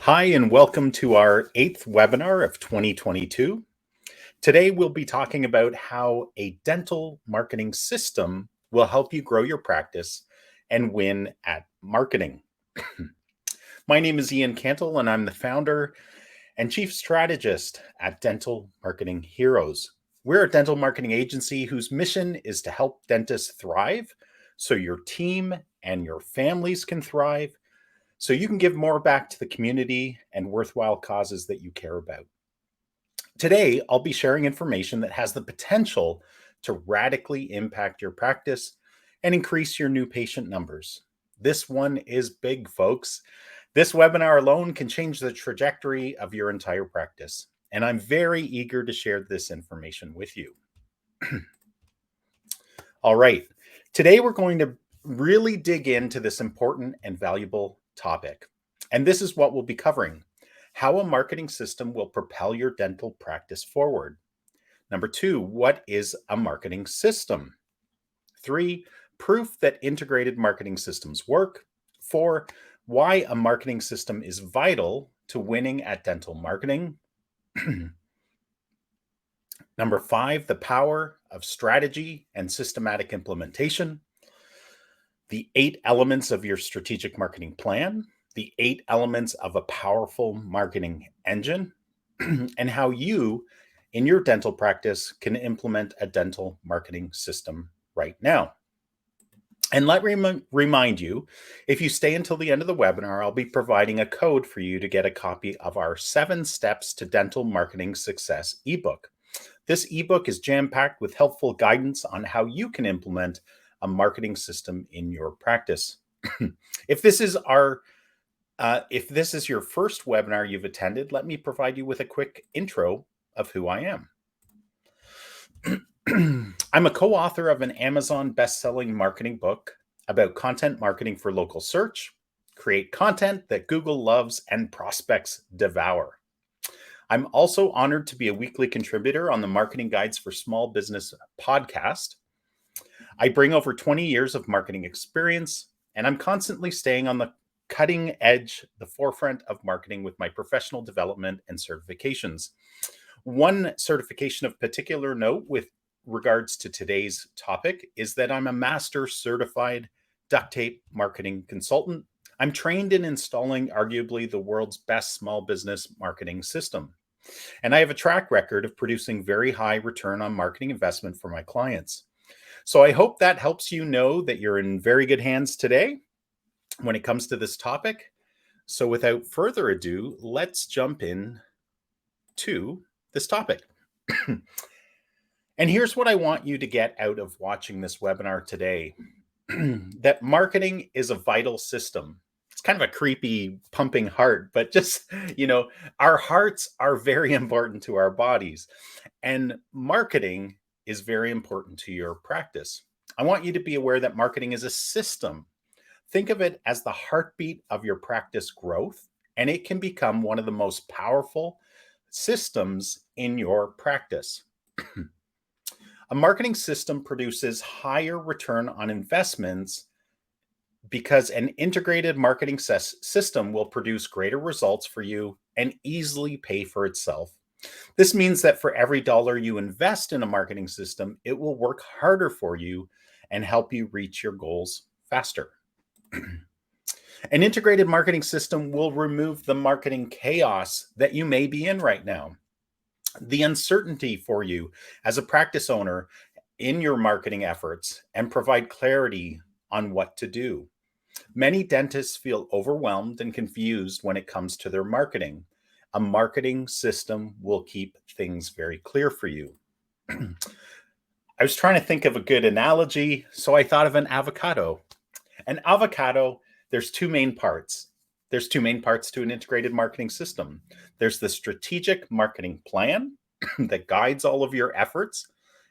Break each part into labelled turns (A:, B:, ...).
A: Hi, and welcome to our 8th webinar of 2022. Today, we'll be talking about how a dental marketing system will help you grow your practice and win at marketing. My name is Ian Cantle, and I'm the founder and chief strategist at Dental Marketing Heroes. We're a dental marketing agency whose mission is to help dentists thrive so your team and your families can thrive, so you can give more back to the community and worthwhile causes that you care about. Today, I'll be sharing information that has the potential to radically impact your practice and increase your new patient numbers. This one is big, folks. This webinar alone can change the trajectory of your entire practice, and I'm very eager to share this information with you. All right, today we're going to really dig into this important and valuable topic. And this is what we'll be covering: how a marketing system will propel your dental practice forward. Number 2, what is a marketing system? 3, proof that integrated marketing systems work. 4, why a marketing system is vital to winning at dental marketing. Number 5, the power of strategy and systematic implementation. The 8 elements of your strategic marketing plan, the 8 elements of a powerful marketing engine, and how you, in your dental practice, can implement a dental marketing system right now. And let me remind you, if you stay until the end of the webinar, I'll be providing a code for you to get a copy of our 7 Steps to Dental Marketing Success ebook. This ebook is jam-packed with helpful guidance on how you can implement a marketing system in your practice. If this is your first webinar you've attended, let me provide you with a quick intro of who I am. I'm a co-author of an Amazon best-selling marketing book about content marketing for local search. Create content that Google loves and prospects devour. I'm also honored to be a weekly contributor on the Marketing Guides for Small Business podcast. I bring over 20 years of marketing experience, and I'm constantly staying on the cutting edge, the forefront of marketing with my professional development and certifications. One certification of particular note with regards to today's topic is that I'm a master certified duct tape marketing consultant. I'm trained in installing arguably the world's best small business marketing system. And I have a track record of producing very high return on marketing investment for my clients. So I hope that helps you know that you're in very good hands today when it comes to this topic. So without further ado, let's jump in to this topic. And here's what I want you to get out of watching this webinar today: that marketing is a vital system. It's kind of a creepy pumping heart, but just, our hearts are very important to our bodies, and marketing is very important to your practice. I want you to be aware that marketing is a system. Think of it as the heartbeat of your practice growth, and it can become one of the most powerful systems in your practice. A marketing system produces higher return on investments because an integrated marketing system will produce greater results for you and easily pay for itself. This means that for every dollar you invest in a marketing system, it will work harder for you and help you reach your goals faster. An integrated marketing system will remove the marketing chaos that you may be in right now, the uncertainty for you as a practice owner in your marketing efforts, and provide clarity on what to do. Many dentists feel overwhelmed and confused when it comes to their marketing. A marketing system will keep things very clear for you. I was trying to think of a good analogy, so I thought of an avocado. An avocado, there's 2 main parts. There's 2 main parts to an integrated marketing system. There's the strategic marketing plan that guides all of your efforts.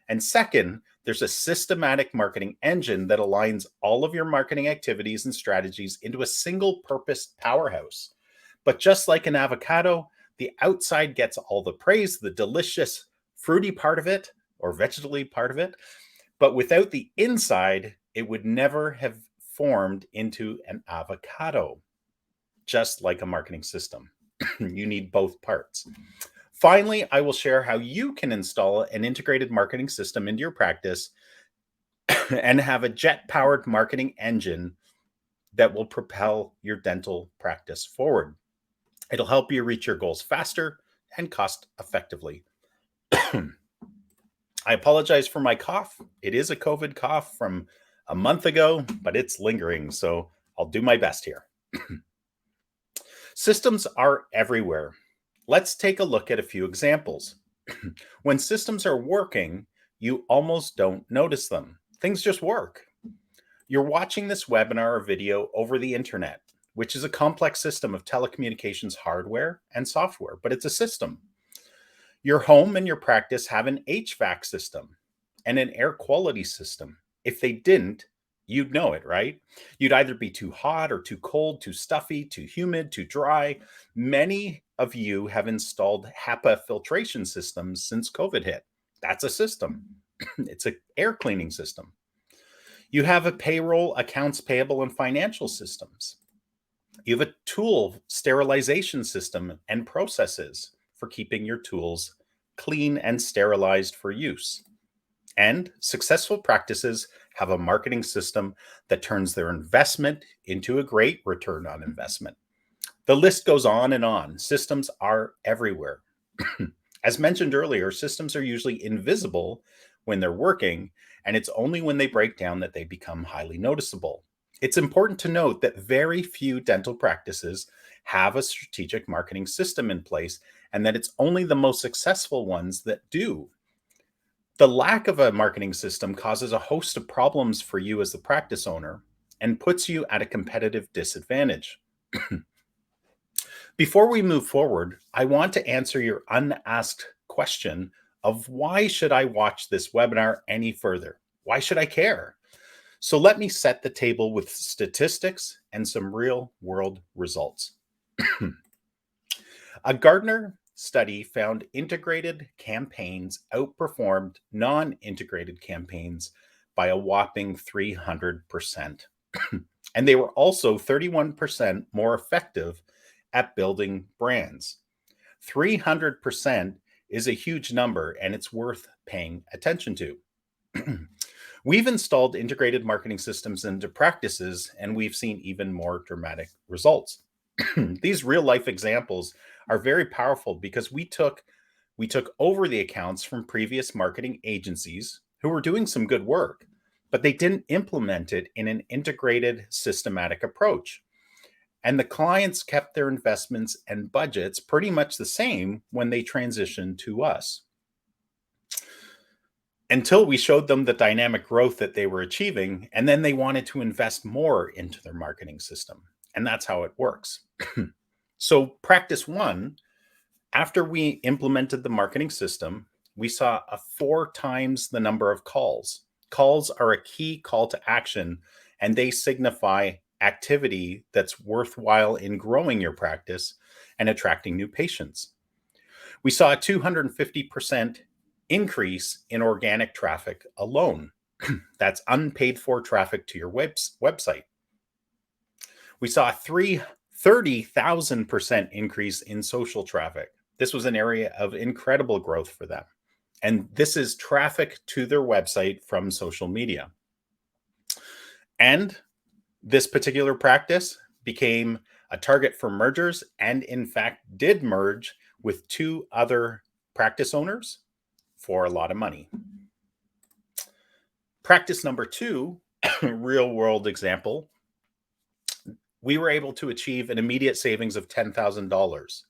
A: And second, there's a systematic marketing engine that aligns all of your marketing activities and strategies into a single purpose powerhouse. But just like an avocado, the outside gets all the praise, the delicious fruity part of it, or vegetable part of it. But without the inside, it would never have formed into an avocado, just like a marketing system. You need both parts. Finally, I will share how you can install an integrated marketing system into your practice and have a jet-powered marketing engine that will propel your dental practice forward. It'll help you reach your goals faster and cost effectively. I apologize for my cough. It is a COVID cough from a month ago, but it's lingering, so I'll do my best here. Systems are everywhere. Let's take a look at a few examples. When systems are working, you almost don't notice them. Things just work. You're watching this webinar or video over the internet, which is a complex system of telecommunications hardware and software, but it's a system. Your home and your practice have an HVAC system and an air quality system. If they didn't, you'd know it, right? You'd either be too hot or too cold, too stuffy, too humid, too dry. Many of you have installed HEPA filtration systems since COVID hit. That's a system. It's an air cleaning system. You have a payroll, accounts payable, and financial systems. You have a tool sterilization system and processes for keeping your tools clean and sterilized for use. And successful practices have a marketing system that turns their investment into a great return on investment. The list goes on and on. Systems are everywhere. As mentioned earlier, systems are usually invisible when they're working, and it's only when they break down that they become highly noticeable. It's important to note that very few dental practices have a strategic marketing system in place, and that it's only the most successful ones that do. The lack of a marketing system causes a host of problems for you as the practice owner and puts you at a competitive disadvantage. Before we move forward, I want to answer your unasked question of why should I watch this webinar any further? Why should I care? So let me set the table with statistics and some real world results. A Gartner study found integrated campaigns outperformed non-integrated campaigns by a whopping 300%. And they were also 31% more effective at building brands. 300% is a huge number, and it's worth paying attention to. We've installed integrated marketing systems into practices, and we've seen even more dramatic results. These real life examples are very powerful because we took over the accounts from previous marketing agencies who were doing some good work, but they didn't implement it in an integrated, systematic approach. And the clients kept their investments and budgets pretty much the same when they transitioned to us, until we showed them the dynamic growth that they were achieving, and then they wanted to invest more into their marketing system. And that's how it works. So practice one, after we implemented the marketing system, we saw a 4 times the number of calls. Calls are a key call to action, and they signify activity that's worthwhile in growing your practice and attracting new patients. We saw a 250% increase in organic traffic alone. That's unpaid for traffic to your website. We saw a 30,000% increase in social traffic. This was an area of incredible growth for them. And this is traffic to their website from social media. And this particular practice became a target for mergers, and in fact did merge with 2 other practice owners for a lot of money. Practice number 2, real world example, we were able to achieve an immediate savings of $10,000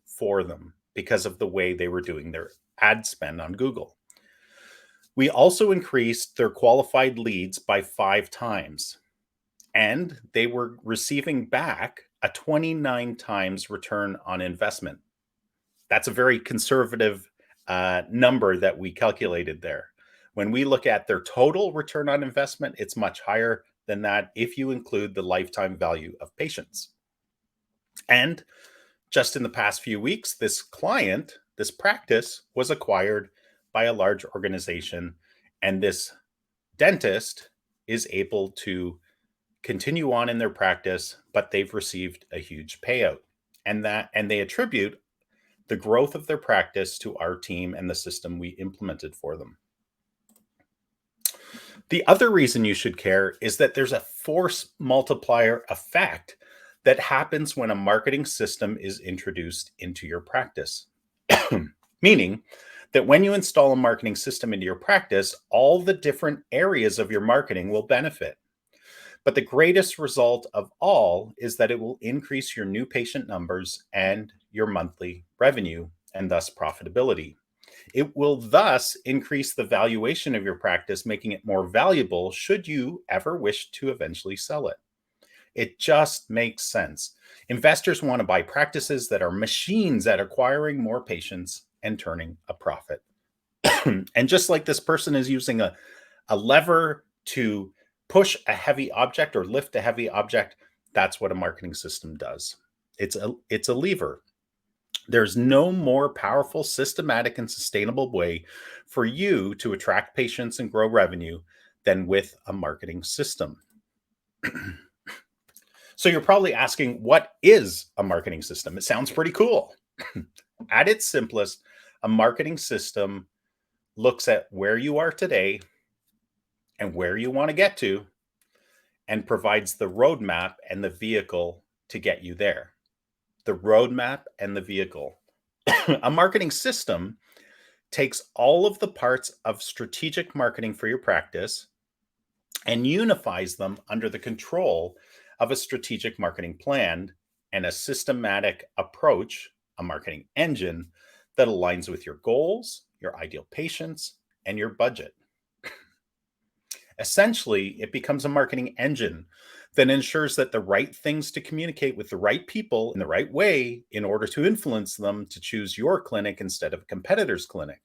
A: for them because of the way they were doing their ad spend on Google. We also increased their qualified leads by 5 times, and they were receiving back a 29 times return on investment. That's a very conservative number that we calculated there. When we look at their total return on investment, it's much higher than that if you include the lifetime value of patients. And just in the past few weeks, this client, this practice, was acquired by a large organization, and this dentist is able to continue on in their practice, but they've received a huge payout. and they attribute the growth of their practice to our team and the system we implemented for them. The other reason you should care is that there's a force multiplier effect that happens when a marketing system is introduced into your practice. Meaning that when you install a marketing system into your practice, all the different areas of your marketing will benefit. But the greatest result of all is that it will increase your new patient numbers and your monthly revenue and thus profitability. It will thus increase the valuation of your practice, making it more valuable should you ever wish to eventually sell it. It just makes sense. Investors want to buy practices that are machines at acquiring more patients and turning a profit. And just like this person is using a lever to push a heavy object or lift a heavy object, that's what a marketing system does. It's a lever. There's no more powerful, systematic, and sustainable way for you to attract patients and grow revenue than with a marketing system. So you're probably asking, what is a marketing system? It sounds pretty cool. At its simplest, a marketing system looks at where you are today and where you want to get to and provides the roadmap and the vehicle to get you there. The roadmap and the vehicle. A marketing system takes all of the parts of strategic marketing for your practice and unifies them under the control of a strategic marketing plan and a systematic approach, a marketing engine that aligns with your goals, your ideal patients, and your budget. Essentially, it becomes a marketing engine that ensures that the right things to communicate with the right people in the right way in order to influence them to choose your clinic instead of a competitor's clinic.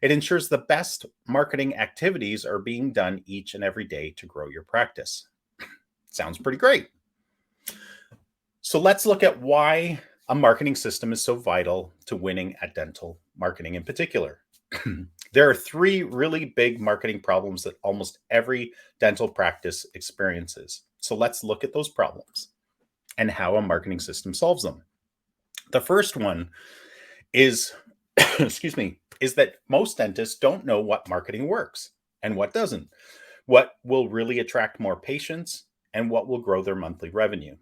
A: It ensures the best marketing activities are being done each and every day to grow your practice. Sounds pretty great. So let's look at why a marketing system is so vital to winning at dental marketing in particular. There are three really big marketing problems that almost every dental practice experiences. So let's look at those problems and how a marketing system solves them. The first one is, is that most dentists don't know what marketing works and what doesn't, what will really attract more patients, and what will grow their monthly revenue.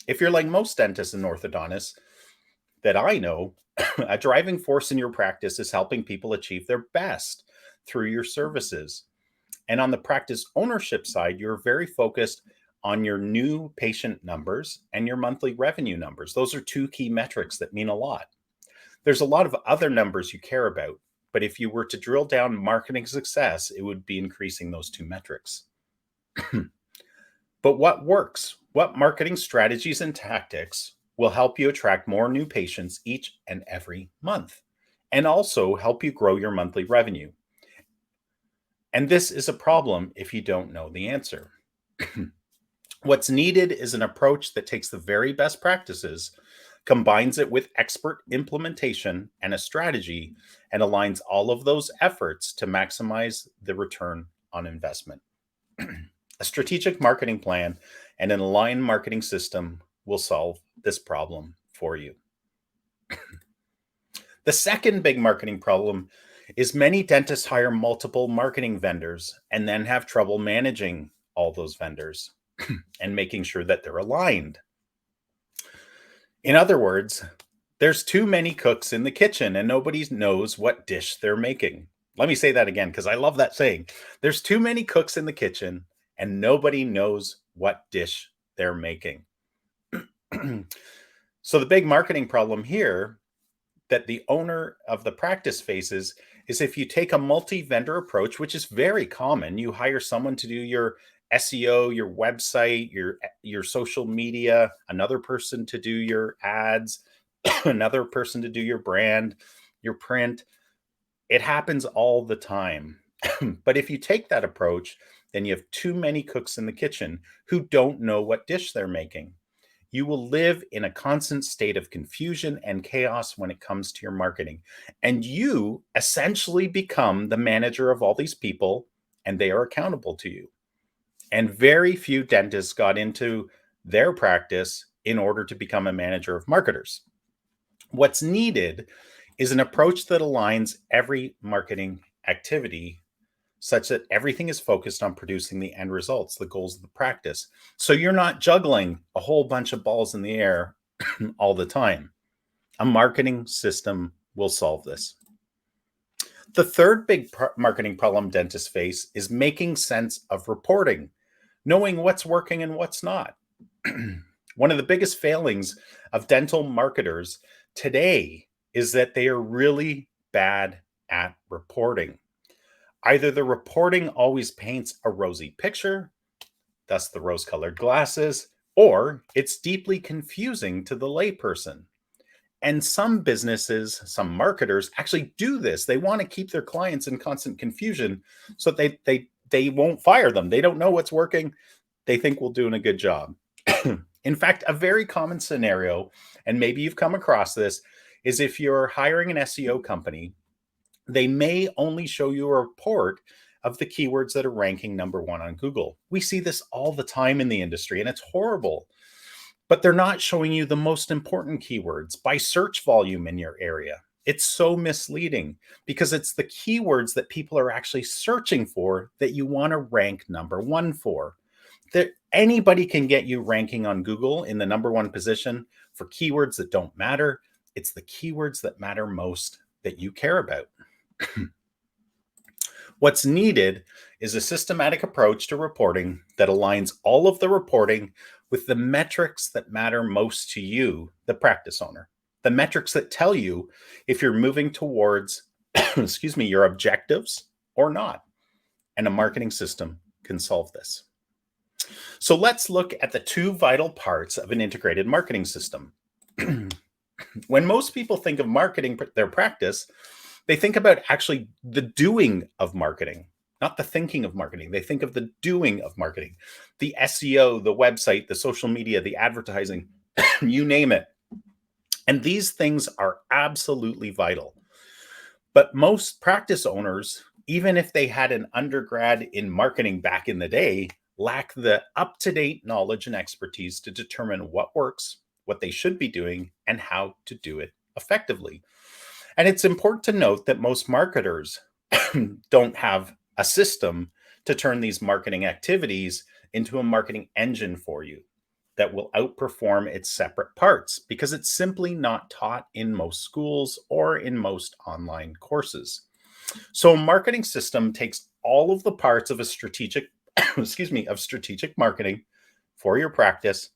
A: If you're like most dentists and orthodontists that I know, a driving force in your practice is helping people achieve their best through your services. And on the practice ownership side, you're very focused on your new patient numbers and your monthly revenue numbers. Those are two key metrics that mean a lot. There's a lot of other numbers you care about, but if you were to drill down marketing success, it would be increasing those two metrics. But what works? What marketing strategies and tactics will help you attract more new patients each and every month, and also help you grow your monthly revenue? And this is a problem if you don't know the answer. What's needed is an approach that takes the very best practices, combines it with expert implementation and a strategy, and aligns all of those efforts to maximize the return on investment. A strategic marketing plan and an aligned marketing system will solve this problem for you. The second big marketing problem is many dentists hire multiple marketing vendors and then have trouble managing all those vendors and making sure that they're aligned. In other words, there's too many cooks in the kitchen and nobody knows what dish they're making. Let me say that again because I love that saying. There's too many cooks in the kitchen and nobody knows what dish they're making. So the big marketing problem here that the owner of the practice faces is if you take a multi-vendor approach, which is very common, you hire someone to do your SEO, your website, your social media, another person to do your ads, another person to do your brand, your print. It happens all the time. But if you take that approach, then you have too many cooks in the kitchen who don't know what dish they're making. You will live in a constant state of confusion and chaos when it comes to your marketing. And you essentially become the manager of all these people, and they are accountable to you. And very few dentists got into their practice in order to become a manager of marketers. What's needed is an approach that aligns every marketing activity such that everything is focused on producing the end results, the goals of the practice. So you're not juggling a whole bunch of balls in the air all the time. A marketing system will solve this. The third big marketing problem dentists face is making sense of reporting, knowing what's working and what's not. One of the biggest failings of dental marketers today is that they are really bad at reporting. Either the reporting always paints a rosy picture, thus the rose-colored glasses, or it's deeply confusing to the layperson. And some businesses, some marketers actually do this. They want to keep their clients in constant confusion so they won't fire them. They don't know what's working. They think we're doing a good job. In fact, a very common scenario, and maybe you've come across this, is if you're hiring an SEO company, they may only show you a report of the keywords that are ranking number one on Google. We see this all the time in the industry, and it's horrible. But they're not showing you the most important keywords by search volume in your area. It's so misleading because it's the keywords that people are actually searching for that you want to rank number one for. That anybody can get you ranking on Google in the number one position for keywords that don't matter. It's the keywords that matter most that you care about. What's needed is a systematic approach to reporting that aligns all of the reporting with the metrics that matter most to you, the practice owner. The metrics that tell you if you're moving towards, your objectives or not. And a marketing system can solve this. So let's look at the two vital parts of an integrated marketing system. When most people think of marketing their practice, they think about actually the doing of marketing, not the thinking of marketing. They think of the doing of marketing, the SEO, the website, the social media, the advertising, you name it. And these things are absolutely vital. But most practice owners, even if they had an undergrad in marketing back in the day, lack the up-to-date knowledge and expertise to determine what works, what they should be doing, and how to do it effectively. And it's important to note that most marketers don't have a system to turn these marketing activities into a marketing engine for you that will outperform its separate parts because it's simply not taught in most schools or in most online courses. So a marketing system takes all of the parts of a strategic, strategic marketing for your practice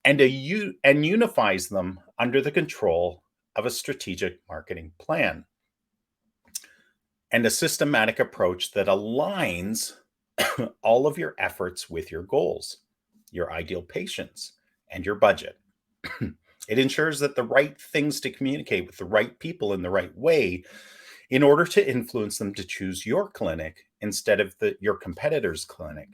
A: and unifies them under the control of a strategic marketing plan and a systematic approach that aligns all of your efforts with your goals, your ideal patients, and your budget. It ensures that the right things to communicate with the right people in the right way in order to influence them to choose your clinic instead of your competitor's clinic.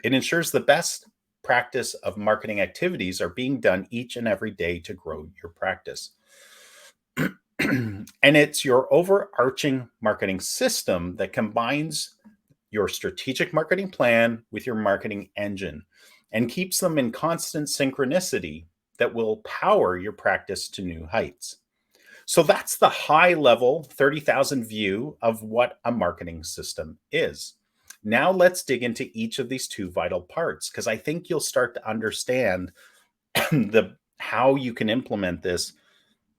A: It ensures the best practice of marketing activities are being done each and every day to grow your practice. And it's your overarching marketing system that combines your strategic marketing plan with your marketing engine and keeps them in constant synchronicity that will power your practice to new heights. So that's the high level 30,000 view of what a marketing system is. Now let's dig into each of these two vital parts because I think you'll start to understand how you can implement this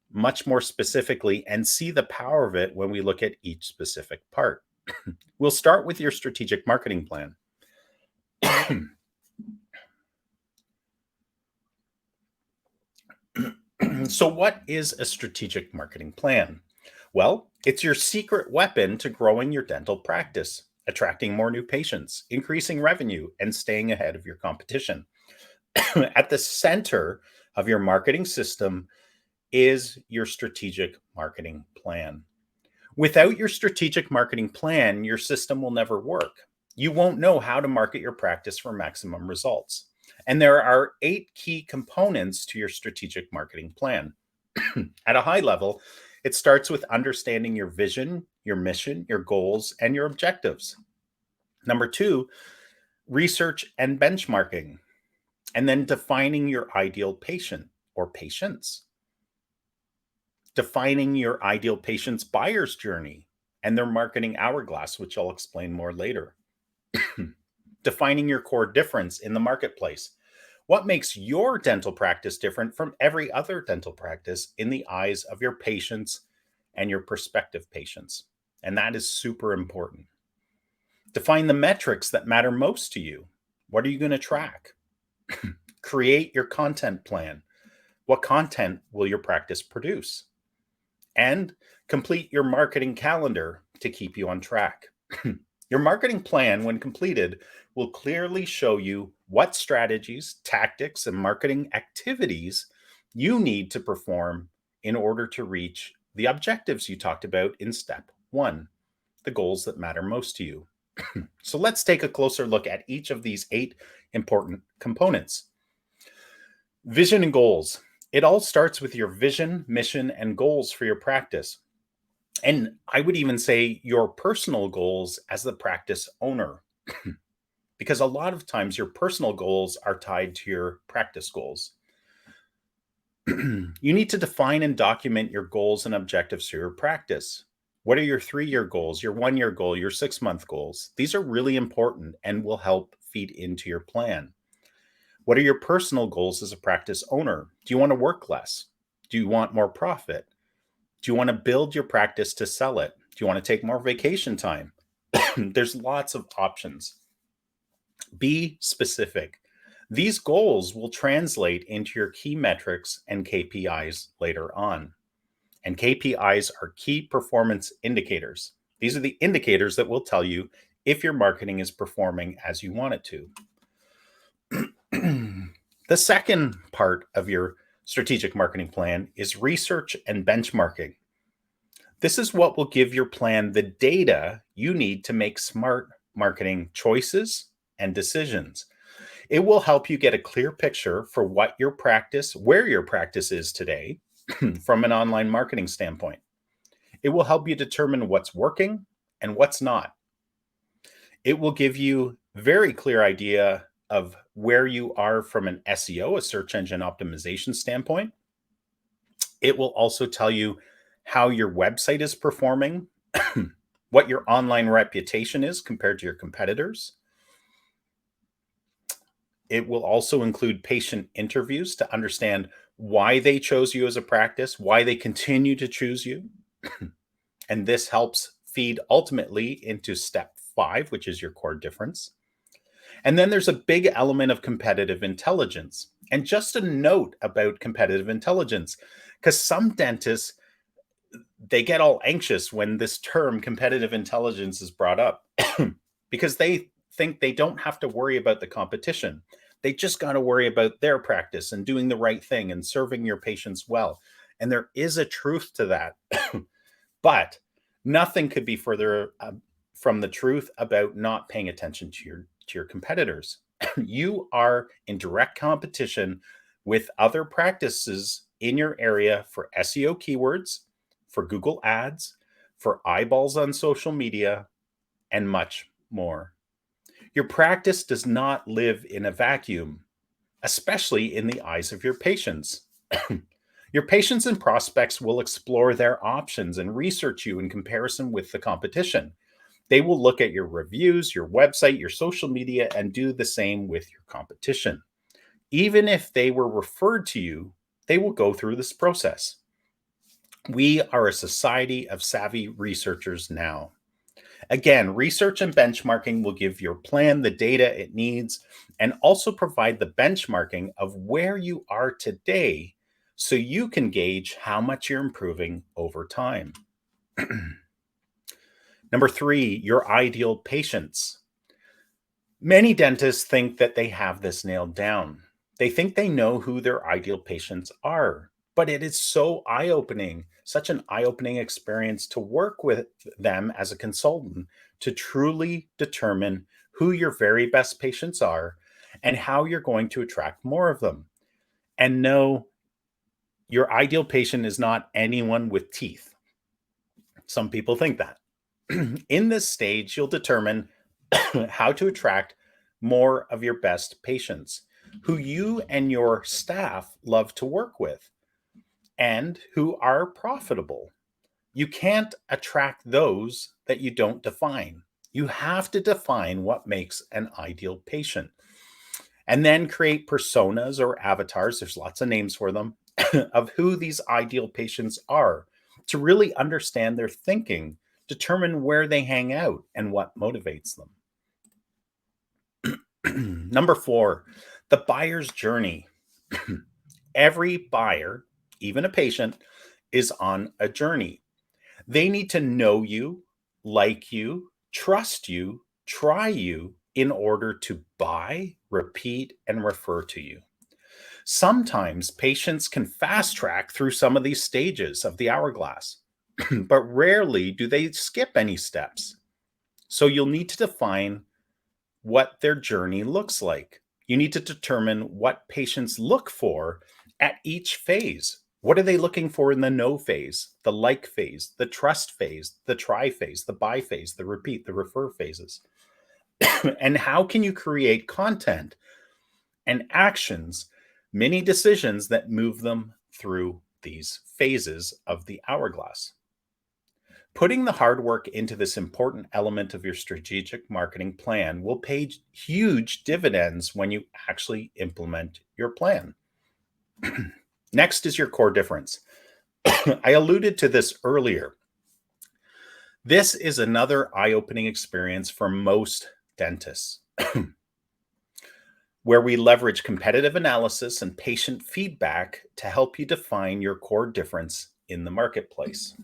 A: much more specifically and see the power of it when we look at each specific part. We'll start with your strategic marketing plan. So what is a strategic marketing plan? Well, it's your secret weapon to growing your dental practice, attracting more new patients, increasing revenue, and staying ahead of your competition. At the center of your marketing system is your strategic marketing plan. Without your strategic marketing plan, your system will never work. You won't know how to market your practice for maximum results. And there are 8 key components to your strategic marketing plan. At a high level, it starts with understanding your vision, your mission, your goals, and your objectives. Number 2, research and benchmarking. And then defining your ideal patient or patients, defining your ideal patient's buyer's journey and their marketing hourglass, which I'll explain more later. Defining your core difference in the marketplace. What makes your dental practice different from every other dental practice in the eyes of your patients and your prospective patients? And that is super important. Define the metrics that matter most to you. What are you going to track? Create your content plan. What content will your practice produce? And complete your marketing calendar to keep you on track. Your marketing plan, when completed, will clearly show you what strategies, tactics, and marketing activities you need to perform in order to reach the objectives you talked about in step 1, the goals that matter most to you. So let's take a closer look at each of these 8 important components. Vision and goals. It all starts with your vision, mission, and goals for your practice. And I would even say your personal goals as the practice owner, because a lot of times your personal goals are tied to your practice goals. You need to define and document your goals and objectives for your practice. What are your 3-year goals, your 1-year goal, your 6-month goals? These are really important and will help feed into your plan. What are your personal goals as a practice owner? Do you want to work less? Do you want more profit? Do you want to build your practice to sell it? Do you want to take more vacation time? There's lots of options. Be specific. These goals will translate into your key metrics and KPIs later on. And KPIs are key performance indicators. These are the indicators that will tell you if your marketing is performing as you want it to. The second part of your strategic marketing plan is research and benchmarking. This is what will give your plan the data you need to make smart marketing choices and decisions. It will help you get a clear picture for where your practice is today from an online marketing standpoint. It will help you determine what's working and what's not. It will give you a very clear idea of where you are from an SEO, a search engine optimization standpoint. It will also tell you how your website is performing, what your online reputation is compared to your competitors. It will also include patient interviews to understand why they chose you as a practice, why they continue to choose you. And this helps feed ultimately into step 5, which is your core difference. And then there's a big element of competitive intelligence. And just a note about competitive intelligence, because some dentists, they get all anxious when this term competitive intelligence is brought up because they think they don't have to worry about the competition. They just got to worry about their practice and doing the right thing and serving your patients well. And there is a truth to that. But nothing could be further from the truth about not paying attention to your competitors. You are in direct competition with other practices in your area for SEO keywords, for Google Ads, for eyeballs on social media, and much more. Your practice does not live in a vacuum, especially in the eyes of your patients. Your patients and prospects will explore their options and research you in comparison with the competition. They will look at your reviews, your website, your social media, and do the same with your competition. Even if they were referred to you, they will go through this process. We are a society of savvy researchers now. Again, research and benchmarking will give your plan the data it needs and also provide the benchmarking of where you are today so you can gauge how much you're improving over time. Number 3, your ideal patients. Many dentists think that they have this nailed down. They think they know who their ideal patients are, but it is so eye-opening, such an eye-opening experience to work with them as a consultant to truly determine who your very best patients are and how you're going to attract more of them. And no, your ideal patient is not anyone with teeth. Some people think that. In this stage, you'll determine how to attract more of your best patients. who you and your staff love to work with, and who are profitable. You can't attract those that you don't define. You have to define what makes an ideal patient and then create personas or avatars. There's lots of names for them of who these ideal patients are to really understand their thinking, determine where they hang out and what motivates them. Number 4, the buyer's journey. Every buyer, even a patient, is on a journey. They need to know you, like you, trust you, try you in order to buy, repeat, and refer to you. Sometimes patients can fast track through some of these stages of the hourglass, but rarely do they skip any steps. So you'll need to define what their journey looks like. You need to determine what patients look for at each phase. What are they looking for in the know phase, the like phase, the trust phase, the try phase, the buy phase, the repeat, the refer phases? And how can you create content and actions, many decisions that move them through these phases of the hourglass? Putting the hard work into this important element of your strategic marketing plan will pay huge dividends when you actually implement your plan. Next is your core difference. I alluded to this earlier. This is another eye-opening experience for most dentists, where we leverage competitive analysis and patient feedback to help you define your core difference in the marketplace.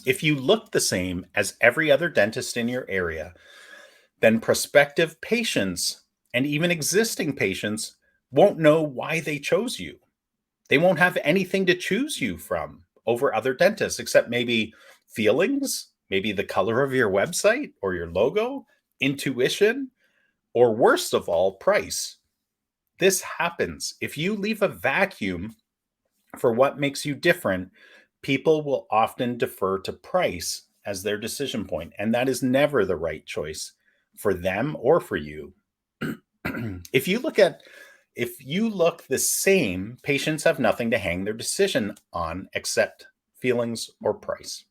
A: If you look the same as every other dentist in your area, then prospective patients and even existing patients won't know why they chose you. They won't have anything to choose you from over other dentists, except maybe feelings, maybe the color of your website or your logo, intuition, or worst of all, price. This happens. If you leave a vacuum for what makes you different, people will often defer to price as their decision point, and that is never the right choice for them or for you. If you look the same, patients have nothing to hang their decision on except feelings or price.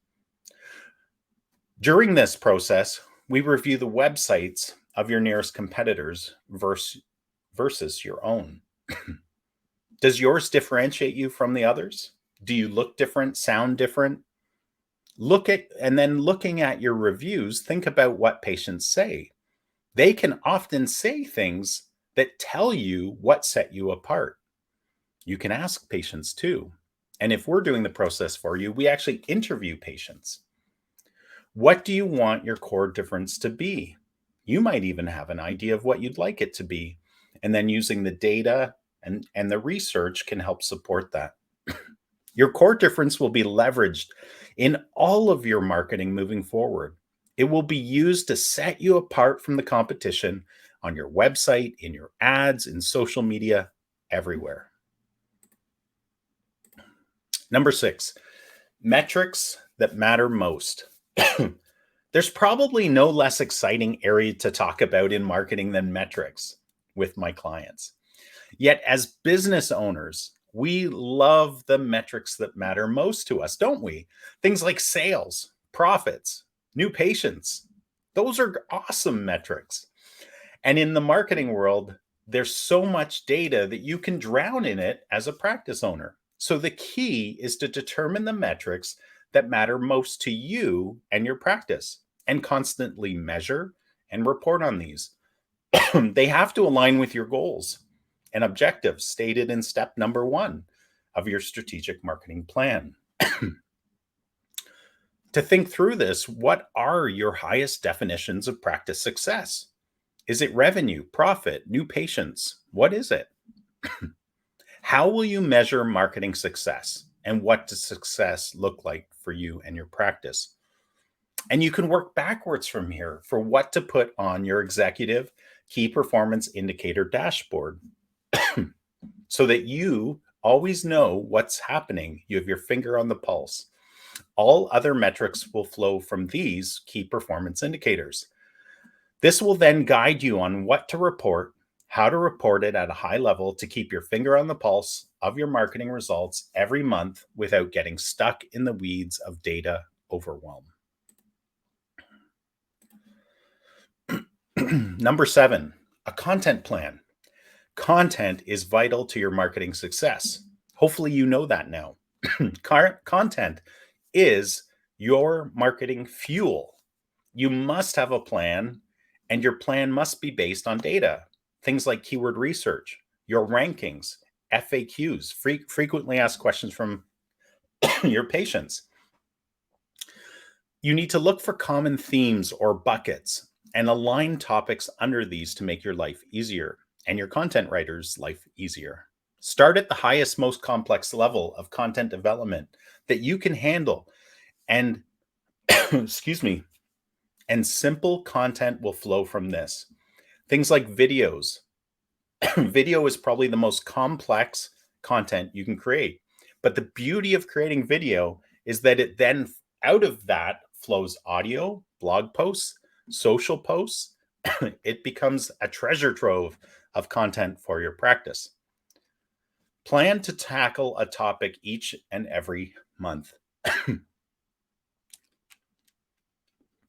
A: During this process, we review the websites of your nearest competitors versus your own. Does yours differentiate you from the others? Do you look different, sound different? Looking at your reviews, think about what patients say. They can often say things that tell you what set you apart. You can ask patients too. And if we're doing the process for you, we actually interview patients. What do you want your core difference to be? You might even have an idea of what you'd like it to be. And then using the data and the research can help support that. Your core difference will be leveraged in all of your marketing moving forward. It will be used to set you apart from the competition on your website, in your ads, in social media, everywhere. Number 6, metrics that matter most. There's probably no less exciting area to talk about in marketing than metrics with my clients. Yet as business owners, we love the metrics that matter most to us, don't we? Things like sales, profits, new patients. Those are awesome metrics. And in the marketing world, there's so much data that you can drown in it as a practice owner. So the key is to determine the metrics that matter most to you and your practice and constantly measure and report on these. They have to align with your goals and objectives stated in step number 1 of your strategic marketing plan. To think through this, what are your highest definitions of practice success? Is it revenue, profit, new patients? What is it? How will you measure marketing success? And what does success look like for you and your practice? And you can work backwards from here for what to put on your executive key performance indicator dashboard so that you always know what's happening. You have your finger on the pulse. All other metrics will flow from these key performance indicators. This will then guide you on what to report, how to report it at a high level to keep your finger on the pulse of your marketing results every month without getting stuck in the weeds of data overwhelm. Number 7, a content plan. Content is vital to your marketing success. Hopefully you know that now. Content is your marketing fuel. You must have a plan, and your plan must be based on data. Things like keyword research, your rankings, FAQs, frequently asked questions from your patients. You need to look for common themes or buckets and align topics under these to make your life easier and your content writer's life easier. Start at the highest, most complex level of content development that you can handle, and excuse me, and simple content will flow from this. Things like videos. Video is probably the most complex content you can create. But the beauty of creating video is that it then, out of that, flows audio, blog posts, social posts. It becomes a treasure trove of content for your practice. Plan to tackle a topic each and every month.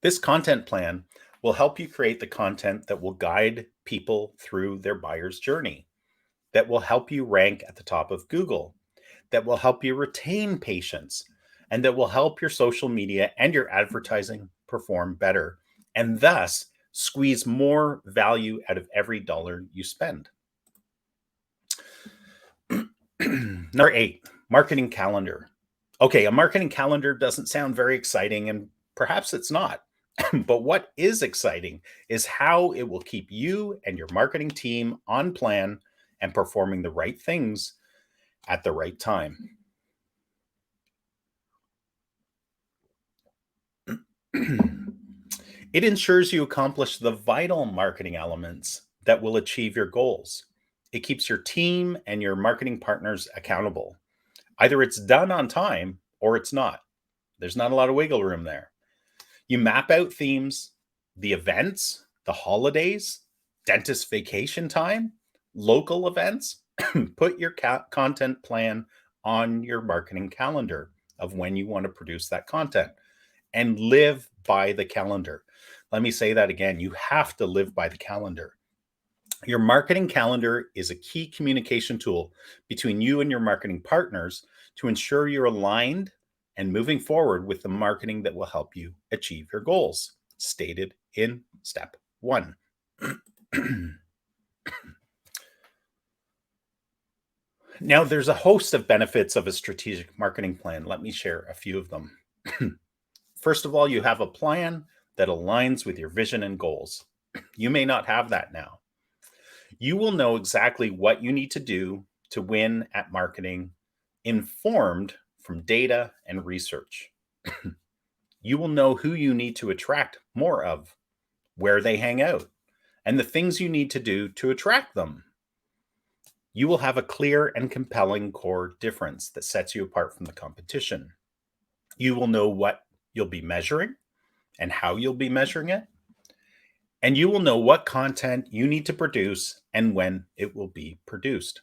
A: This content plan will help you create the content that will guide people through their buyer's journey, that will help you rank at the top of Google, that will help you retain patients, and that will help your social media and your advertising perform better, and thus squeeze more value out of every dollar you spend. Number 8, marketing calendar. Okay, a marketing calendar doesn't sound very exciting, and perhaps it's not. But what is exciting is how it will keep you and your marketing team on plan and performing the right things at the right time. It ensures you accomplish the vital marketing elements that will achieve your goals. It keeps your team and your marketing partners accountable. Either it's done on time or it's not. There's not a lot of wiggle room there. You map out themes, the events, the holidays, dentist vacation time, local events. Put your content plan on your marketing calendar of when you want to produce that content and live by the calendar. Let me say that again. You have to live by the calendar. Your marketing calendar is a key communication tool between you and your marketing partners to ensure you're aligned and moving forward with the marketing that will help you achieve your goals, stated in step 1. Now, there's a host of benefits of a strategic marketing plan. Let me share a few of them. First of all, you have a plan that aligns with your vision and goals. You may not have that now. You will know exactly what you need to do to win at marketing, informed from data and research. You will know who you need to attract more of, where they hang out, and the things you need to do to attract them. You will have a clear and compelling core difference that sets you apart from the competition. You will know what you'll be measuring and how you'll be measuring it. And you will know what content you need to produce and when it will be produced.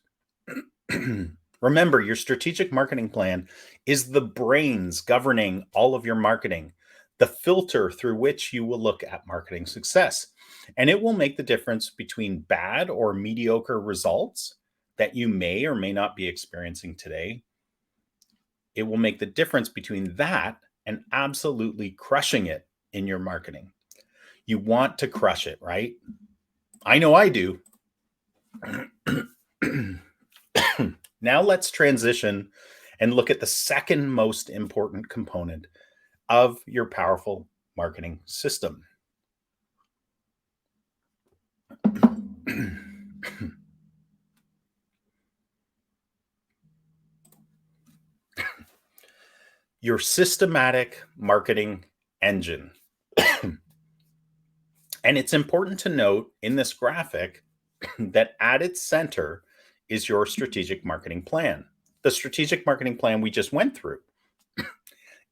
A: Remember, your strategic marketing plan is the brains governing all of your marketing, the filter through which you will look at marketing success. And it will make the difference between bad or mediocre results that you may or may not be experiencing today. It will make the difference between that and absolutely crushing it in your marketing. You want to crush it, right? I know I do. Now let's transition and look at the second most important component of your powerful marketing system. Your systematic marketing engine. And it's important to note in this graphic that at its center is your strategic marketing plan. The strategic marketing plan we just went through.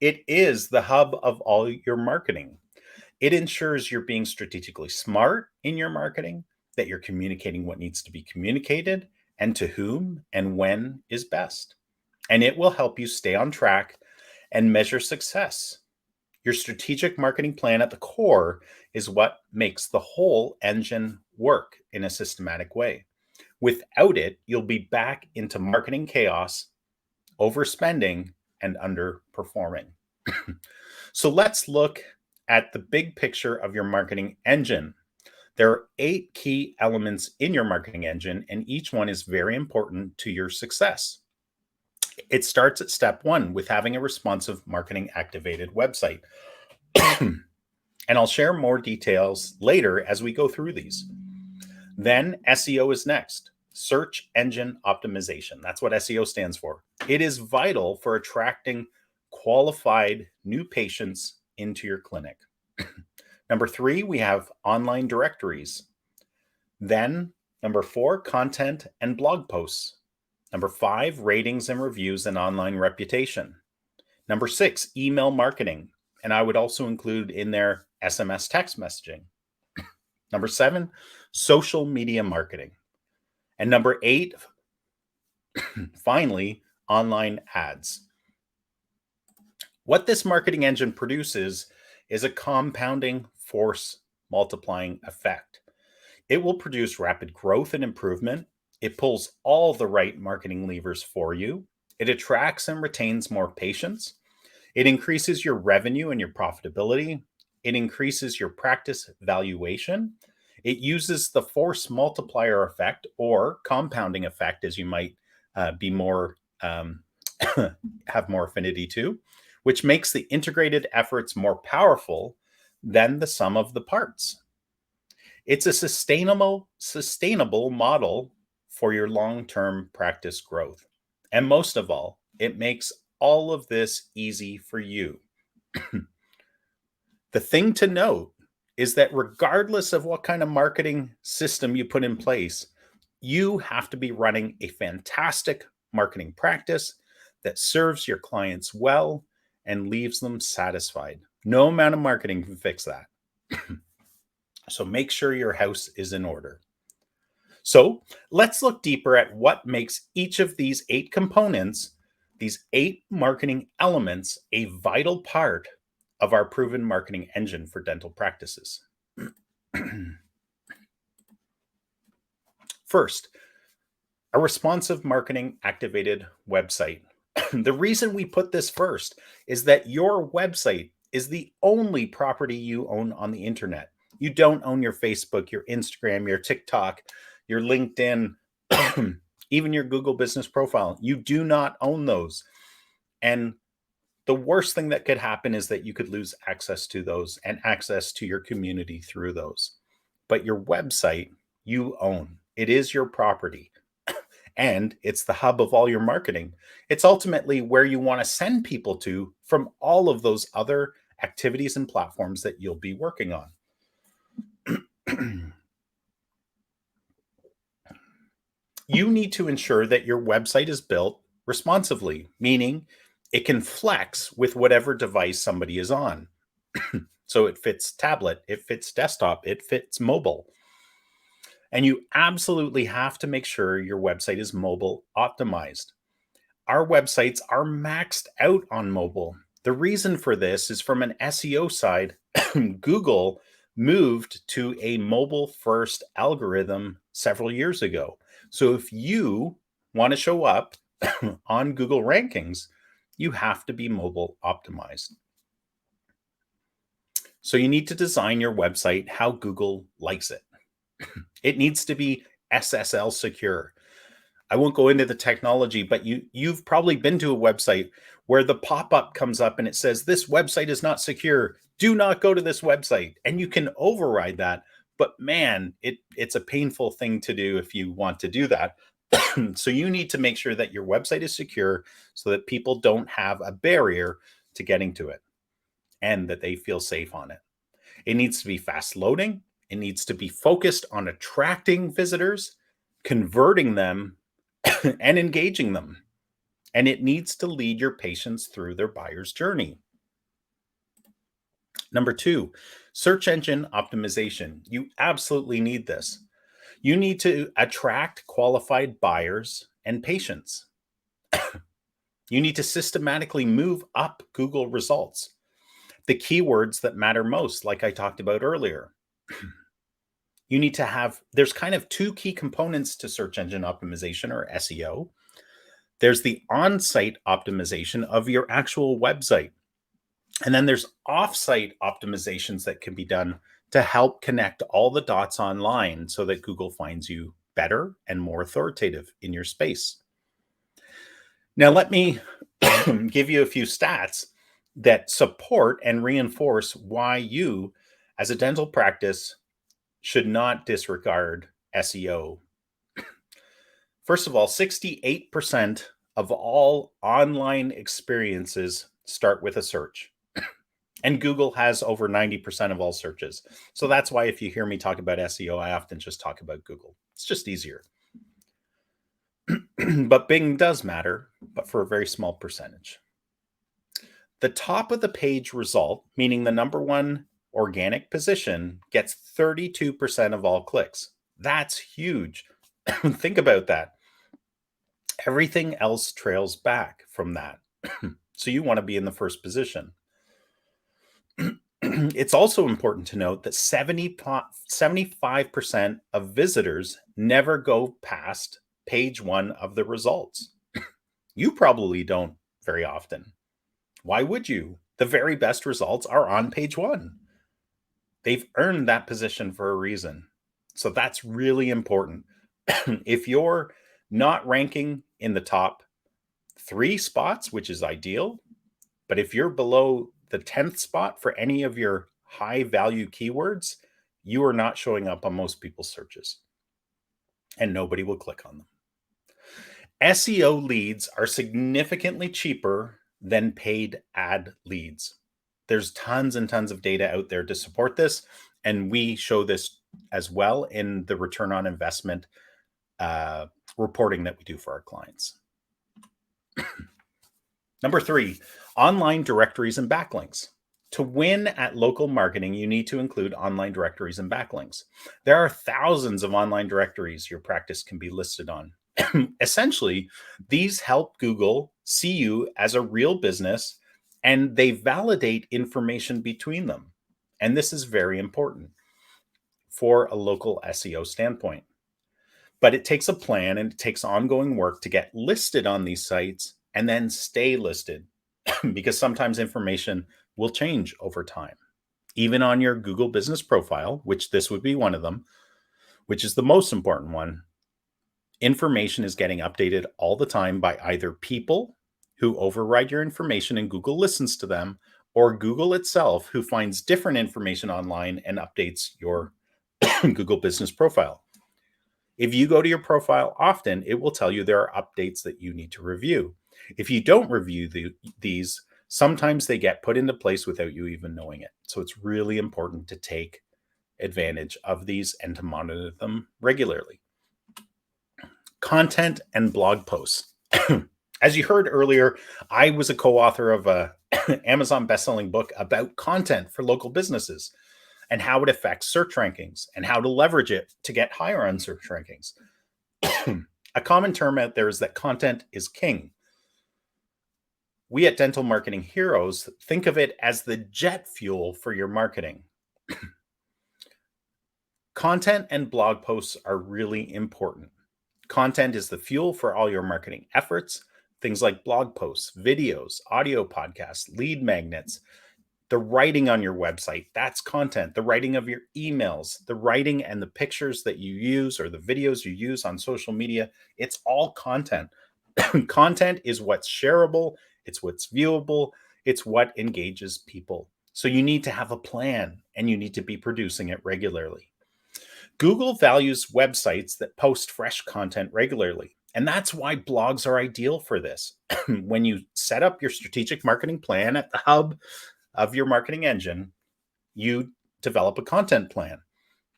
A: It is the hub of all your marketing. It ensures you're being strategically smart in your marketing, that you're communicating what needs to be communicated, and to whom and when is best. And it will help you stay on track and measure success. Your strategic marketing plan at the core is what makes the whole engine work in a systematic way. Without it, you'll be back into marketing chaos, overspending, and underperforming. So let's look at the big picture of your marketing engine. There are 8 key elements in your marketing engine, and each one is very important to your success. It starts at step 1 with having a responsive marketing activated website. And I'll share more details later as we go through these. Then SEO is next. Search engine optimization. That's what SEO stands for. It is vital for attracting qualified new patients into your clinic. Number 3, we have online directories. Then number 4, content and blog posts. Number 5, ratings and reviews and online reputation. Number 6, email marketing. And I would also include in there SMS text messaging. Number 7, social media marketing. And number 8, finally, online ads. What this marketing engine produces is a compounding force multiplying effect. It will produce rapid growth and improvement. It pulls all the right marketing levers for you. It attracts and retains more patients. It increases your revenue and your profitability. It increases your practice valuation. It uses the force multiplier effect or compounding effect, as you might be more have more affinity to, which makes the integrated efforts more powerful than the sum of the parts. It's a sustainable model for your long-term practice growth. And most of all, it makes all of this easy for you. The thing to note is that regardless of what kind of marketing system you put in place, you have to be running a fantastic marketing practice that serves your clients well and leaves them satisfied. No amount of marketing can fix that. So make sure your house is in order. So let's look deeper at what makes each of these 8 components, these 8 marketing elements, a vital part of our proven marketing engine for dental practices. First, a responsive marketing activated website. The reason we put this first is that your website is the only property you own on the internet. You don't own your Facebook, your Instagram, your TikTok, your LinkedIn, even your Google business profile. You do not own those. And the worst thing that could happen is that you could lose access to those and access to your community through those. But your website, you own. It is your property. And it's the hub of all your marketing. It's ultimately where you want to send people to from all of those other activities and platforms that you'll be working on. You need to ensure that your website is built responsively, meaning it can flex with whatever device somebody is on. So it fits tablet, it fits desktop, it fits mobile. And you absolutely have to make sure your website is mobile optimized. Our websites are maxed out on mobile. The reason for this is from an SEO side, Google moved to a mobile first algorithm several years ago. So if you want to show up on Google rankings, you have to be mobile optimized. So you need to design your website how Google likes it. It needs to be SSL secure. I won't go into the technology, but you've probably been to a website where the pop-up comes up and it says, this website is not secure. Do not go to this website. And you can override that. But man, it's a painful thing to do if you want to do that. So you need to make sure that your website is secure so that people don't have a barrier to getting to it and that they feel safe on it. It needs to be fast loading. It needs to be focused on attracting visitors, converting them, and engaging them. And it needs to lead your patients through their buyer's journey. Number 2, Search engine optimization. You absolutely need this. You need to attract qualified buyers and patients. You need to systematically move up Google results. The keywords that matter most, like I talked about earlier. You need to have, there's kind of two key components to search engine optimization or SEO. There's the on-site optimization of your actual website. And then there's off-site optimizations that can be done to help connect all the dots online so that Google finds you better and more authoritative in your space. Now, let me give you a few stats that support and reinforce why you, as a dental practice, should not disregard SEO. First of all, 68% of all online experiences start with a search. And Google has over 90% of all searches. So that's why if you hear me talk about SEO, I often just talk about Google. It's just easier. But Bing does matter, but for a very small percentage. The top of the page result, meaning the number one organic position, gets 32% of all clicks. That's huge. Think about that. Everything else trails back from that. So you want to be in the first position. It's also important to note that 75% of visitors never go past page one of the results. You probably don't very often. Why would you? The very best results are on page one. They've earned that position for a reason. So that's really important. If you're not ranking in the top 3 spots, which is ideal, but if you're below the 10th spot for any of your high value keywords, you are not showing up on most people's searches and nobody will click on them. SEO leads are significantly cheaper than paid ad leads. There's tons and tons of data out there to support this, and we show this as well in the return on investment reporting that we do for our clients. Number 3, online directories and backlinks. To win at local marketing, you need to include online directories and backlinks. There are thousands of online directories your practice can be listed on. Essentially, these help Google see you as a real business, and they validate information between them. And this is very important for a local SEO standpoint. But it takes a plan and it takes ongoing work to get listed on these sites and then stay listed because sometimes information will change over time. Even on your Google business profile, which this would be one of them, which is the most important one, information is getting updated all the time by either people who override your information and Google listens to them, or Google itself who finds different information online and updates your Google business profile. If you go to your profile often, it will tell you there are updates that you need to review. If you don't review these, sometimes they get put into place without you even knowing it. So it's really important to take advantage of these and to monitor them regularly. Content and blog posts. As you heard earlier, I was a co-author of an Amazon best-selling book about content for local businesses and how it affects search rankings and how to leverage it to get higher on search rankings. A common term out there is that content is king. We at Dental Marketing Heroes think of it as the jet fuel for your marketing. Content and blog posts are really important. Content is the fuel for all your marketing efforts. Things like blog posts, videos, audio podcasts, lead magnets, the writing on your website, that's content. The writing of your emails, the writing and the pictures that you use or the videos you use on social media, it's all content. Content is what's shareable, it's what's viewable, it's what engages people. So you need to have a plan and you need to be producing it regularly. Google values websites that post fresh content regularly. And that's why blogs are ideal for this. When you set up your strategic marketing plan at the hub of your marketing engine, you develop a content plan.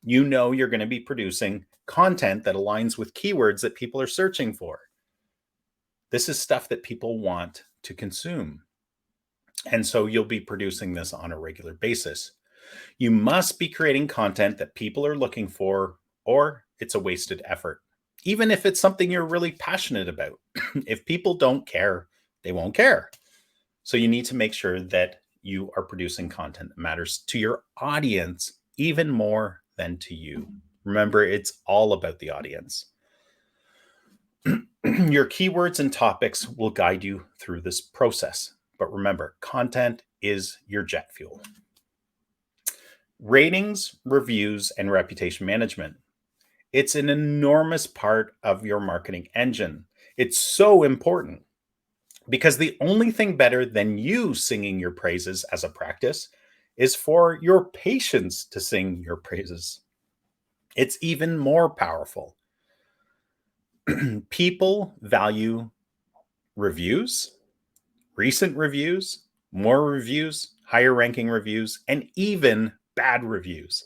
A: You know you're going to be producing content that aligns with keywords that people are searching for. This is stuff that people want to consume. And so you'll be producing this on a regular basis. You must be creating content that people are looking for, or it's a wasted effort. Even if it's something you're really passionate about. If people don't care, they won't care. So you need to make sure that you are producing content that matters to your audience even more than to you. Remember, it's all about the audience. Your keywords and topics will guide you through this process. But remember, content is your jet fuel. Ratings, reviews, and reputation management. It's an enormous part of your marketing engine. It's so important because the only thing better than you singing your praises as a practice is for your patients to sing your praises. It's even more powerful. People value reviews, recent reviews, more reviews, higher ranking reviews, and even bad reviews.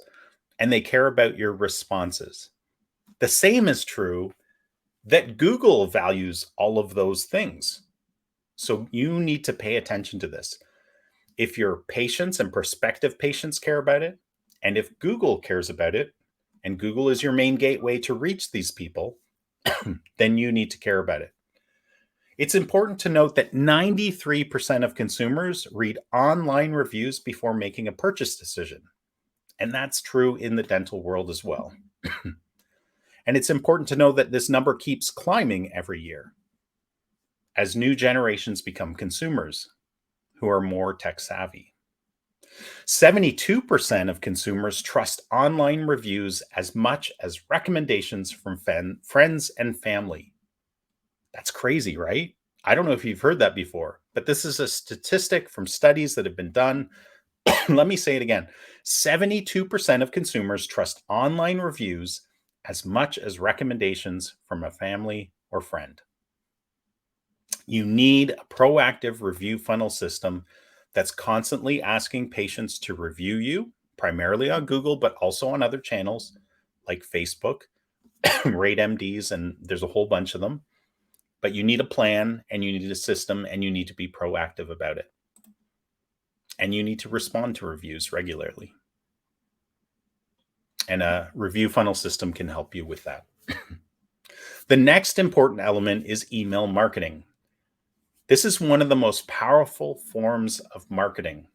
A: And they care about your responses. The same is true that Google values all of those things. So you need to pay attention to this. If your patients and prospective patients care about it, and if Google cares about it, and Google is your main gateway to reach these people, then you need to care about it. It's important to note that 93% of consumers read online reviews before making a purchase decision. And that's true in the dental world as well. And it's important to know that this number keeps climbing every year as new generations become consumers who are more tech savvy. 72% of consumers trust online reviews as much as recommendations from friends and family. That's crazy, right? I don't know if you've heard that before, but this is a statistic from studies that have been done. Let me say it again. 72% of consumers trust online reviews as much as recommendations from a family or friend. You need a proactive review funnel system that's constantly asking patients to review you, primarily on Google, but also on other channels like Facebook, Rate MDs, and there's a whole bunch of them. But you need a plan and you need a system and you need to be proactive about it. And you need to respond to reviews regularly. And a review funnel system can help you with that. The next important element is email marketing. This is one of the most powerful forms of marketing,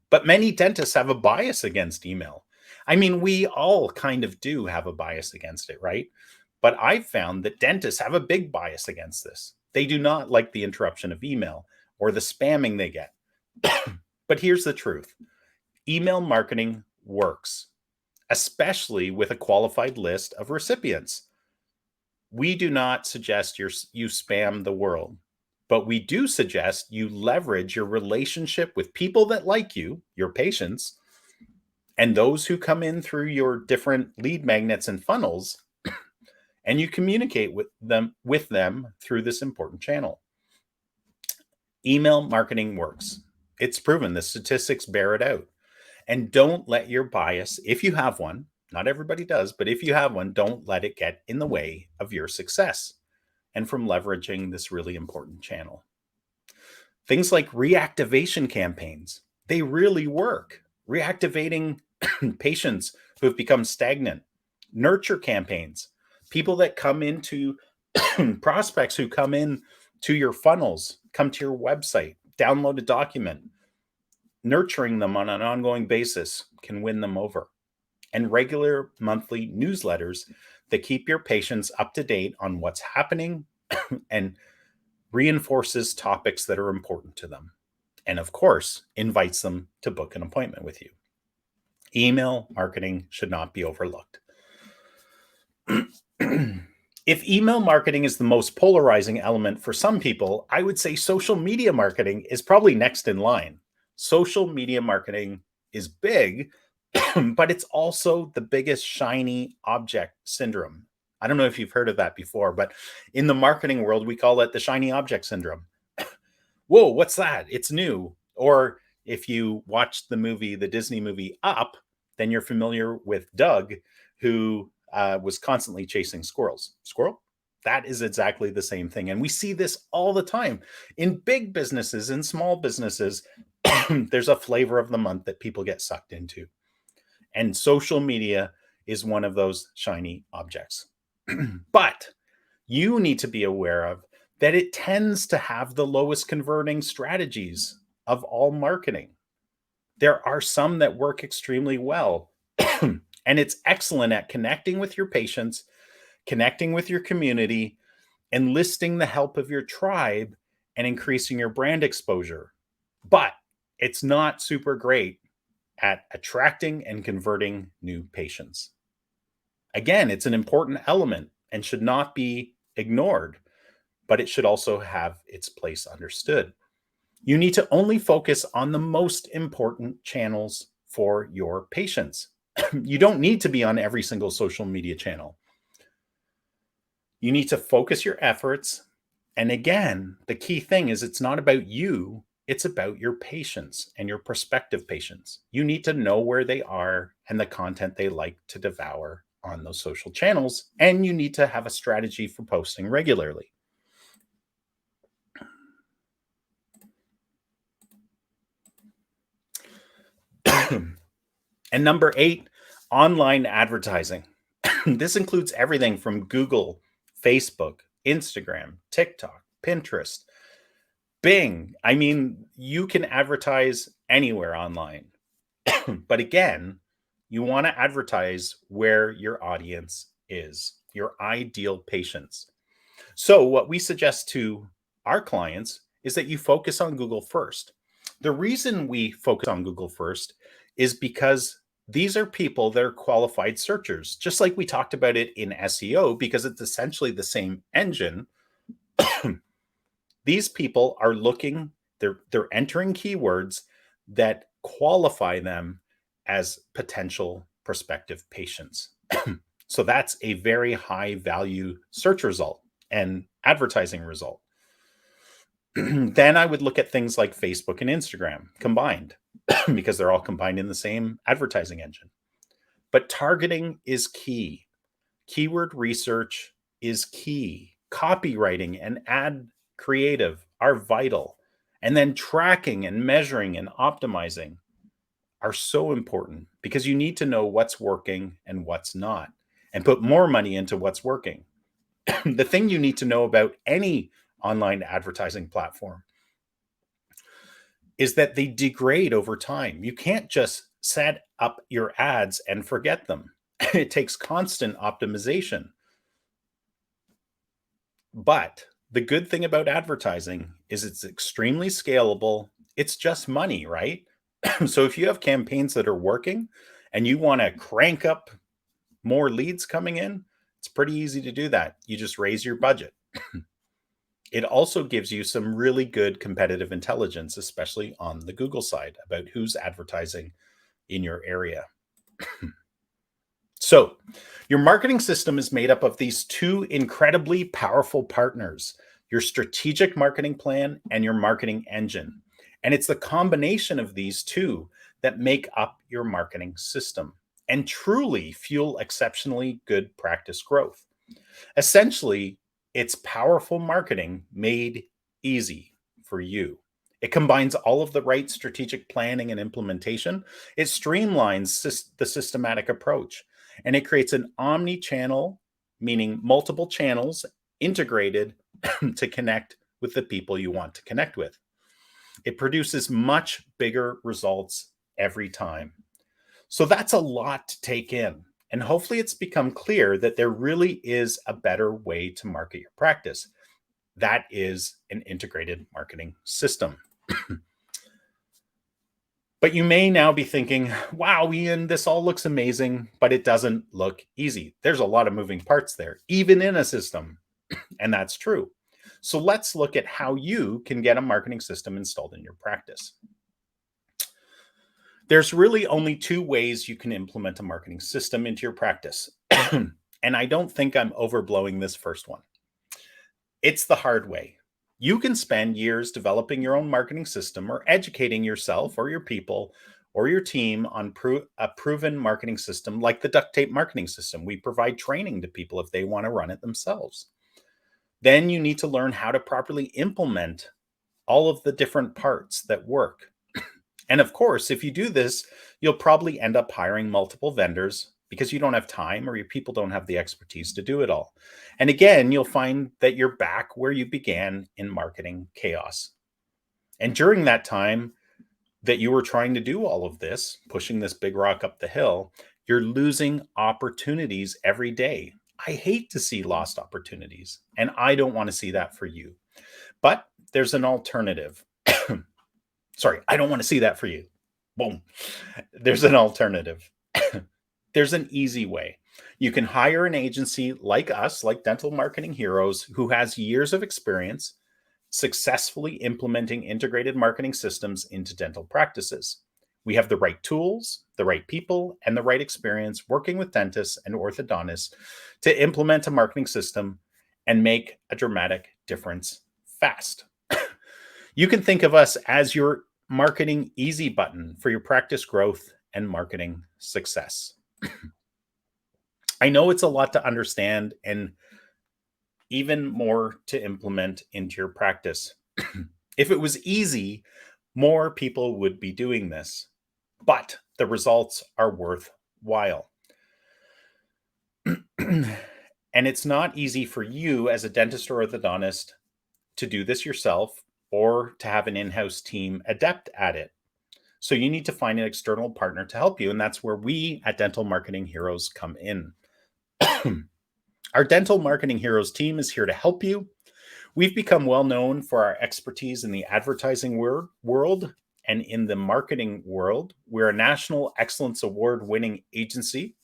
A: but many dentists have a bias against email. I mean, we all kind of do have a bias against it, right? But I've found that dentists have a big bias against this. They do not like the interruption of email or the spamming they get. But here's the truth. Email marketing works, especially with a qualified list of recipients. We do not suggest you spam the world, but we do suggest you leverage your relationship with people that like you, your patients, and those who come in through your different lead magnets and funnels, and you communicate with them through this important channel. Email marketing works. It's proven. The statistics bear it out. And don't let your bias, if you have one, not everybody does, but if you have one, don't let it get in the way of your success and from leveraging this really important channel. Things like reactivation campaigns, they really work. Reactivating patients who have become stagnant. Nurture campaigns, people that come into prospects who come in to your funnels, come to your website, download a document. Nurturing them on an ongoing basis can win them over. And regular monthly newsletters that keep your patients up to date on what's happening and reinforces topics that are important to them. And of course, invites them to book an appointment with you. Email marketing should not be overlooked. If email marketing is the most polarizing element for some people, I would say social media marketing is probably next in line. Social media marketing is big, but it's also the biggest shiny object syndrome. I don't know if you've heard of that before, but in the marketing world, we call it the shiny object syndrome. Whoa, what's that? It's new. Or if you watch the Disney movie Up, then you're familiar with Doug, who was constantly chasing squirrels. Squirrel? That is exactly the same thing. And we see this all the time in big businesses, in small businesses. There's a flavor of the month that people get sucked into. And social media is one of those shiny objects. But you need to be aware of that it tends to have the lowest converting strategies of all marketing. There are some that work extremely well, and it's excellent at connecting with your patients, connecting with your community, enlisting the help of your tribe, and increasing your brand exposure. But it's not super great at attracting and converting new patients. Again, it's an important element and should not be ignored, but it should also have its place understood. You need to only focus on the most important channels for your patients. You don't need to be on every single social media channel. You need to focus your efforts. And again, the key thing is it's not about you, it's about your patients and your prospective patients. You need to know where they are and the content they like to devour on those social channels. And you need to have a strategy for posting regularly. And number 8, online advertising. This includes everything from Google, Facebook, Instagram, TikTok, Pinterest, Bing. I mean, you can advertise anywhere online. But again, you want to advertise where your audience is, your ideal patients. So, what we suggest to our clients is that you focus on Google first. The reason we focus on Google first is because these are people that are qualified searchers, just like we talked about it in SEO, because it's essentially the same engine. These people are looking, they're entering keywords that qualify them as potential prospective patients. So that's a very high value search result and advertising result. Then I would look at things like Facebook and Instagram combined because they're all combined in the same advertising engine. But targeting is key. Keyword research is key. Copywriting and ad creative are vital. And then tracking and measuring and optimizing are so important because you need to know what's working and what's not and put more money into what's working. The thing you need to know about any online advertising platform is that they degrade over time. You can't just set up your ads and forget them. It takes constant optimization. But the good thing about advertising is it's extremely scalable. It's just money, right? So if you have campaigns that are working and you want to crank up more leads coming in, it's pretty easy to do that. You just raise your budget. It also gives you some really good competitive intelligence, especially on the Google side, about who's advertising in your area. So, your marketing system is made up of these two incredibly powerful partners, your strategic marketing plan and your marketing engine. And it's the combination of these two that make up your marketing system and truly fuel exceptionally good practice growth. Essentially, it's powerful marketing made easy for you. It combines all of the right strategic planning and implementation. It streamlines the systematic approach and it creates an omni-channel, meaning multiple channels integrated to connect with the people you want to connect with. It produces much bigger results every time. So that's a lot to take in. And hopefully it's become clear that there really is a better way to market your practice. That is an integrated marketing system. But you may now be thinking, wow, Ian, this all looks amazing, but it doesn't look easy. There's a lot of moving parts there, even in a system. And that's true. So let's look at how you can get a marketing system installed in your practice. There's really only 2 ways you can implement a marketing system into your practice. And I don't think I'm overblowing this first one. It's the hard way. You can spend years developing your own marketing system or educating yourself or your people or your team on a proven marketing system like the duct tape marketing system. We provide training to people if they want to run it themselves. Then you need to learn how to properly implement all of the different parts that work. And of course, if you do this, you'll probably end up hiring multiple vendors because you don't have time or your people don't have the expertise to do it all. And again, you'll find that you're back where you began in marketing chaos. And during that time that you were trying to do all of this, pushing this big rock up the hill, you're losing opportunities every day. I hate to see lost opportunities, and I don't want to see that for you. But there's an alternative. Sorry, I don't want to see that for you. Boom. There's an alternative. There's an easy way. You can hire an agency like us, like Dental Marketing Heroes, who has years of experience successfully implementing integrated marketing systems into dental practices. We have the right tools, the right people, and the right experience working with dentists and orthodontists to implement a marketing system and make a dramatic difference fast. You can think of us as your marketing easy button for your practice growth and marketing success. I know it's a lot to understand and even more to implement into your practice. If it was easy, more people would be doing this, but the results are worthwhile. And it's not easy for you as a dentist or orthodontist to do this yourself or to have an in-house team adept at it. So you need to find an external partner to help you. And that's where we at Dental Marketing Heroes come in. Our Dental Marketing Heroes team is here to help you. We've become well known for our expertise in the advertising world and in the marketing world. We're a National Excellence Award winning agency.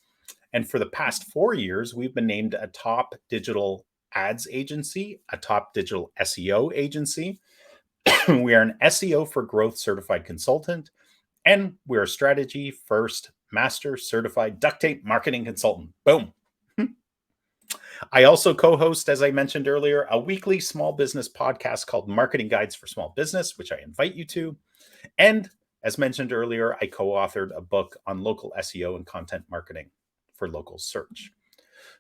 A: And for the past 4 years, we've been named a top digital ads agency, a top digital SEO agency. We are an SEO for Growth certified consultant, and we're a strategy first master certified duct tape marketing consultant. Boom. I also co-host, as I mentioned earlier, a weekly small business podcast called Marketing Guides for Small Business, which I invite you to. And as mentioned earlier, I co-authored a book on local SEO and content marketing for local search.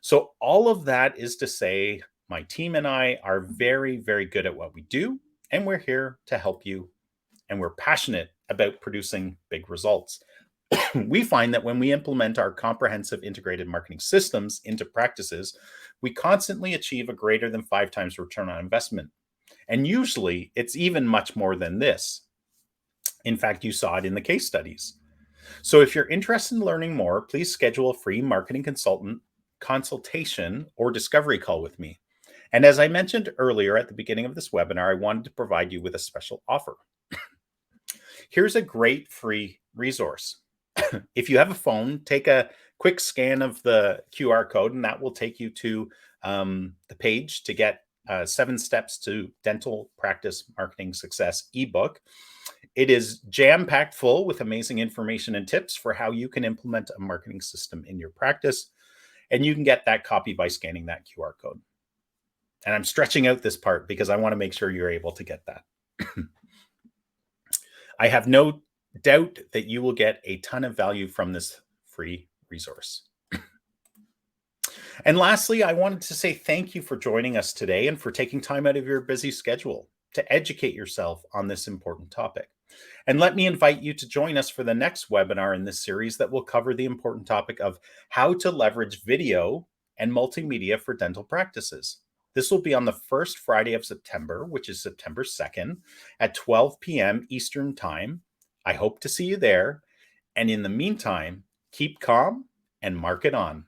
A: So all of that is to say, my team and I are very, very good at what we do, and we're here to help you. And we're passionate about producing big results. We find that when we implement our comprehensive integrated marketing systems into practices, we constantly achieve a greater than 5 times return on investment. And usually it's even much more than this. In fact, you saw it in the case studies. So if you're interested in learning more, please schedule a free marketing consultant consultation or discovery call with me. And as I mentioned earlier at the beginning of this webinar, I wanted to provide you with a special offer. Here's a great free resource. If you have a phone, take a quick scan of the QR code, and that will take you to the page to get 7 Steps to Dental Practice Marketing Success ebook. It is jam-packed full with amazing information and tips for how you can implement a marketing system in your practice. And you can get that copy by scanning that QR code. And I'm stretching out this part because I want to make sure you're able to get that. I have no doubt that you will get a ton of value from this free resource. And lastly, I wanted to say thank you for joining us today and for taking time out of your busy schedule to educate yourself on this important topic. And let me invite you to join us for the next webinar in this series that will cover the important topic of how to leverage video and multimedia for dental practices. This will be on the first Friday of September, which is September 2nd at 12 p.m. Eastern Time. I hope to see you there. And in the meantime, keep calm and market on.